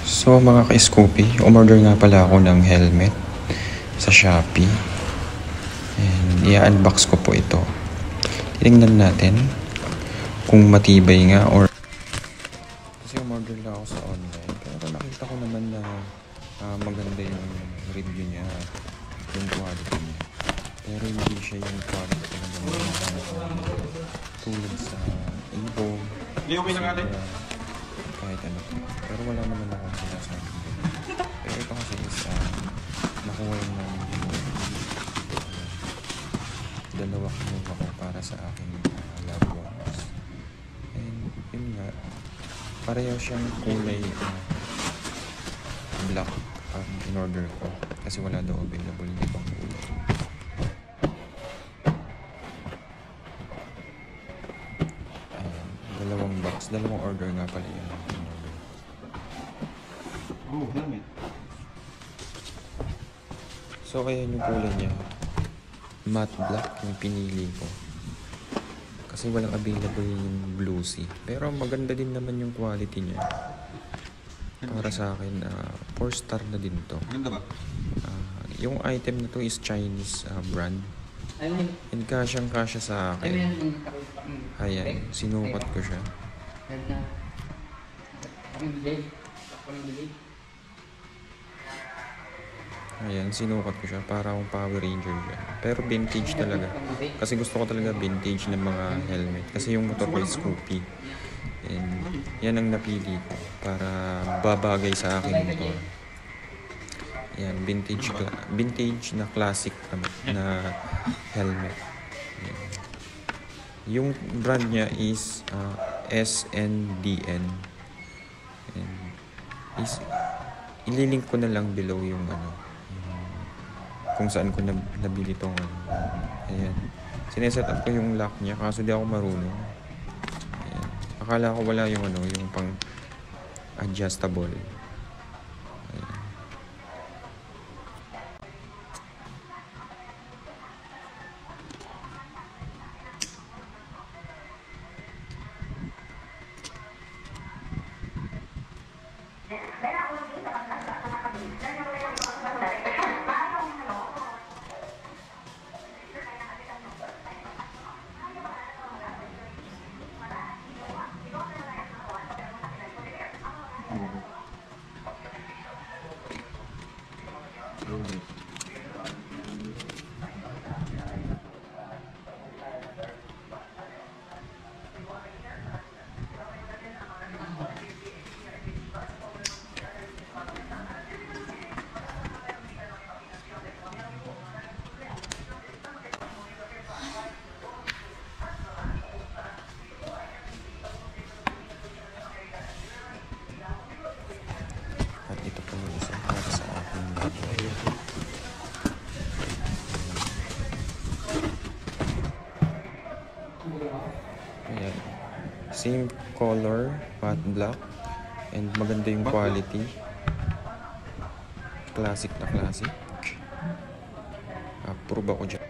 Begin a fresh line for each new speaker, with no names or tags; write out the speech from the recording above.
So mga ka-Scoopy, umorder nga pala ako ng helmet sa Shopee. And i-unbox ko po ito. Tingnan natin kung matibay nga or... Kasi umorder lang ako sa online. Pero nakita ko naman na maganda yung review niya, yung quality niya. Pero hindi siya yung quality na tulad sa Evo. Kahit ano. Pero wala naman ako sinasabi. Pero ito kasi is nakuha yung dalawa kinuha ko para sa aking loved ones. And yun nga, pareho siyang kulay black ang in-order ko. Kasi wala daw available na ibang kulay. Ayan, dalawang box, dalawang order nga pala yun.
Oh, helmet.
So ayan yung kulay niya. Matte black yung pinili ko. Kasi walang available yung blue sea. Pero maganda din naman yung quality niya. Para sa akin, 4 star na din to.
Maganda ba?
Yung item na to is Chinese brand. And kasyang-kasya sa akin. Ayan, sinukat ko siya. Ayan, sinukat ko siya para akong Power Ranger siya. Pero vintage talaga. Kasi gusto ko talaga vintage ng mga helmet. Kasi yung motor ko is Scoopy. And yan ang napili ko para babagay sa aking motor. Ayan, vintage na classic na helmet. Ayan. Yung brand niya is SNDN. And is ililink ko na lang below yung kung saan ko nabili tong ayan. Sineset up ko yung lock niya kaso di ako marunong. Ayan. Akala ko wala yung yung pang adjustable. Ayan. At ito po yung isa para sa aking ayan. Same color, matte black. And maganda yung quality. Classic na classic. Approve ako dyan.